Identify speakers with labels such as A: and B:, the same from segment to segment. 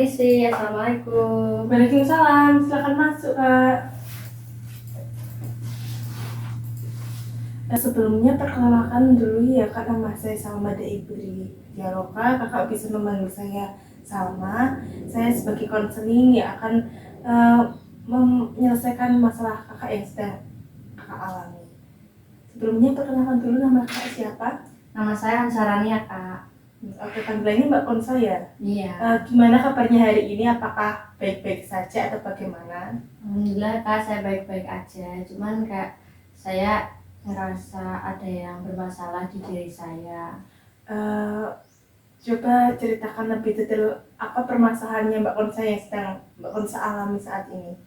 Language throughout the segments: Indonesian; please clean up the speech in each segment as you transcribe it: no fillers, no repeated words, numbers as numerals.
A: Permisi, Assalamualaikum.
B: Waalaikumsalam, silakan masuk Kak. Sebelumnya perkenalkan dulu ya Kak, nama saya Salma Daibri Dialoka. Kakak bisa memanggil saya Salma. Saya sebagai konseling yang akan menyelesaikan masalah kakak yang sedang kakak alami. Sebelumnya perkenalkan dulu, nama kakak siapa?
A: Nama saya Ansarani ya Kak.
B: Oke, panggilannya Mbak Konsa ya?
A: Iya.
B: Gimana kabarnya hari ini? Apakah baik-baik saja atau bagaimana?
A: Alhamdulillah Kak, saya baik-baik aja. Cuman Kak, saya ngerasa ada yang bermasalah di diri saya.
B: Coba ceritakan lebih detail apa permasalahannya Mbak Konsa yang sedang Mbak Konsa alami saat ini.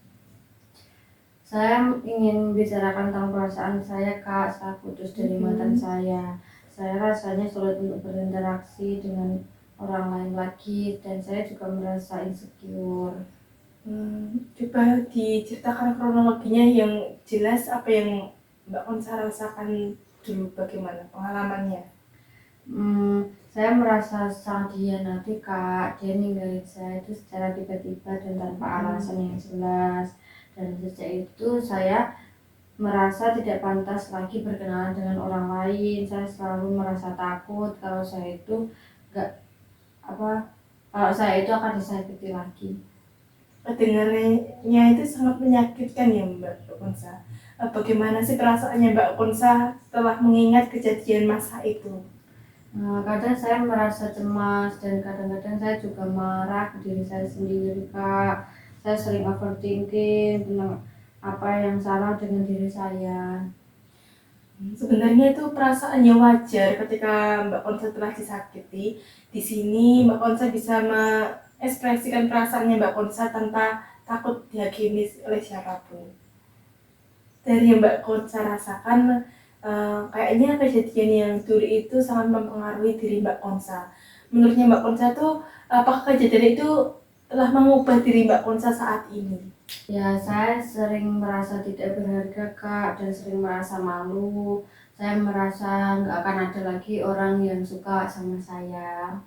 A: Saya ingin bicarakan tentang perasaan saya Kak, saat putus dari mantan saya. Saya rasanya sulit untuk berinteraksi dengan orang lain lagi dan saya juga merasa insecure.
B: Coba diceritakan kronologinya yang jelas, apa yang Mbak Konsa rasakan dulu, bagaimana pengalamannya.
A: Saya merasa sangat dikhianati Kak. Dia ninggalin saya itu secara tiba-tiba dan tanpa alasan yang jelas. Dan sejak itu saya merasa tidak pantas lagi berkenalan dengan orang lain. Saya selalu merasa takut kalau saya itu kalau saya itu akan disakiti lagi.
B: Dengarnya itu sangat menyakitkan ya Mbak Konsa. Bagaimana sih perasaannya Mbak Konsa setelah mengingat kejadian masa itu?
A: Kadang saya merasa cemas dan kadang-kadang saya juga marah ke diri saya sendiri Kak. Saya sering overthinking tentang apa yang salah dengan diri saya.
B: Sebenarnya itu perasaannya wajar ketika Mbak Konsa telah disakiti. Di sini Mbak Konsa bisa mengekspresikan perasaannya Mbak Konsa tanpa takut dihakimi oleh siapapun. Dari yang Mbak Konsa rasakan, kayaknya kejadian yang dulu itu sangat mempengaruhi diri Mbak Konsa. Menurutnya Mbak Konsa tuh, apakah kejadian itu telah mengubah diri Mbak Konsa saat ini?
A: Ya, saya sering merasa tidak berharga Kak dan sering merasa malu. Saya merasa nggak akan ada lagi orang yang suka sama saya.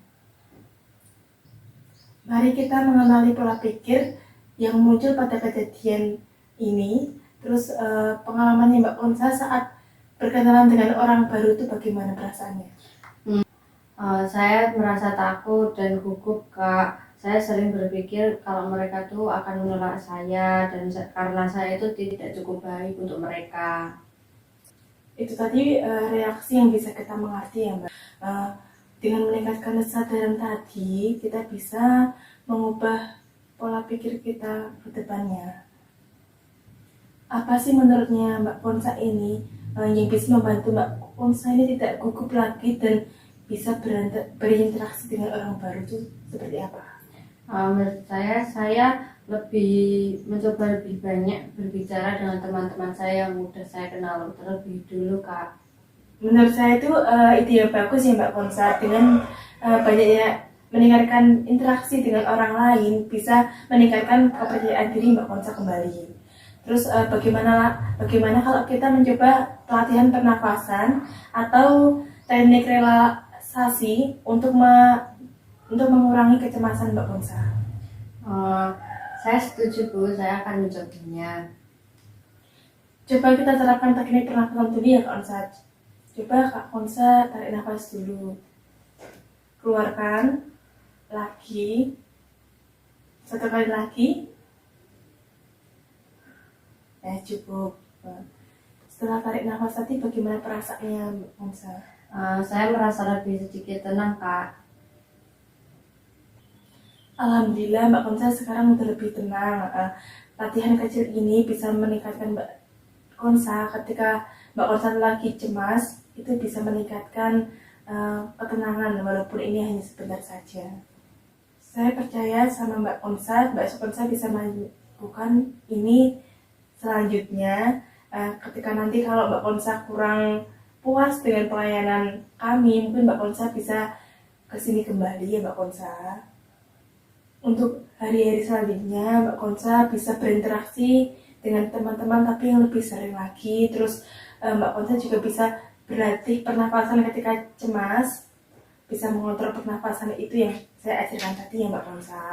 B: Mari kita mengenali pola pikir yang muncul pada kejadian ini. Terus pengalamannya Mbak Konsa saat berkenalan dengan orang baru itu bagaimana perasaannya?
A: Saya merasa takut dan gugup Kak. Saya sering berpikir kalau mereka tuh akan menolak saya dan karena saya itu tidak cukup baik untuk mereka.
B: Itu tadi reaksi yang bisa kita mengerti ya Mbak. Dengan meningkatkan kesadaran tadi, kita bisa mengubah pola pikir kita ke depannya. Apa sih menurutnya Mbak Konsa ini yang bisa membantu Mbak Konsa ini tidak gugup lagi dan bisa berinteraksi dengan orang baru itu seperti apa?
A: Menurut saya lebih mencoba lebih banyak berbicara dengan teman-teman saya yang udah saya kenal terlebih dulu Kak.
B: Menurut saya itu ide yang bagus ya Mbak Konsa. Dengan banyaknya meningkatkan interaksi dengan orang lain bisa meningkatkan kepercayaan diri Mbak Konsa kembali. Terus bagaimana kalau kita mencoba pelatihan pernafasan atau teknik relaksasi untuk mengurangi kecemasan Mbak Konsa?
A: Saya setuju Bu, saya akan mencobanya.
B: Coba kita terapkan teknik pernafasan dulu ya Kak Konsa. Coba Kak Konsa tarik nafas dulu, keluarkan lagi, satu kali lagi. Cukup. Setelah tarik nafas tadi bagaimana perasaannya Mbak Konsa?
A: Saya merasa lebih sedikit tenang Kak.
B: Alhamdulillah Mbak Konsa sekarang udah lebih tenang. Latihan kecil ini bisa meningkatkan Mbak Konsa. Ketika Mbak Konsa lagi cemas, itu bisa meningkatkan ketenangan walaupun ini hanya sebentar saja. Saya percaya sama Mbak Konsa bisa melakukan ini selanjutnya. Ketika nanti kalau Mbak Konsa kurang puas dengan pelayanan kami, mungkin Mbak Konsa bisa kesini kembali ya Mbak Konsa. Untuk hari-hari selanjutnya Mbak Konsa bisa berinteraksi dengan teman-teman tapi yang lebih sering lagi. Terus Mbak Konsa juga bisa berlatih pernafasan ketika cemas, bisa mengontrol pernafasan itu yang saya ajarkan tadi ya Mbak Konsa.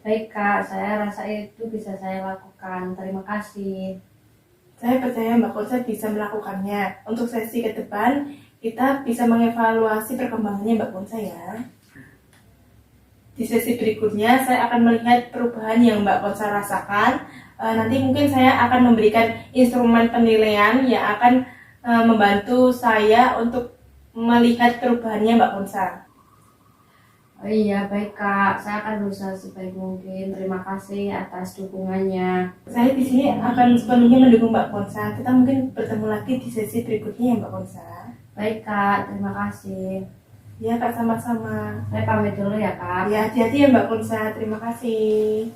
A: Baik Kak, saya rasa itu bisa saya lakukan. Terima kasih.
B: Saya percaya Mbak Konsa bisa melakukannya. Untuk sesi ke depan, kita bisa mengevaluasi perkembangannya Mbak Konsa ya. Di sesi berikutnya, saya akan melihat perubahan yang Mbak Konsa rasakan. Nanti mungkin saya akan memberikan instrumen penilaian yang akan membantu saya untuk melihat perubahannya Mbak Konsa.
A: Oh iya, baik Kak. Saya akan berusaha sebaik mungkin. Terima kasih atas dukungannya.
B: Saya di sini akan sepenuhnya mendukung Mbak Konsa. Kita mungkin bertemu lagi di sesi berikutnya ya Mbak Konsa.
A: Baik Kak, terima kasih.
B: Ya Kak, sama-sama.
A: Saya pamit dulu ya Kak.
B: Ya, hati-hati ya Mbak Konsa. Terima kasih.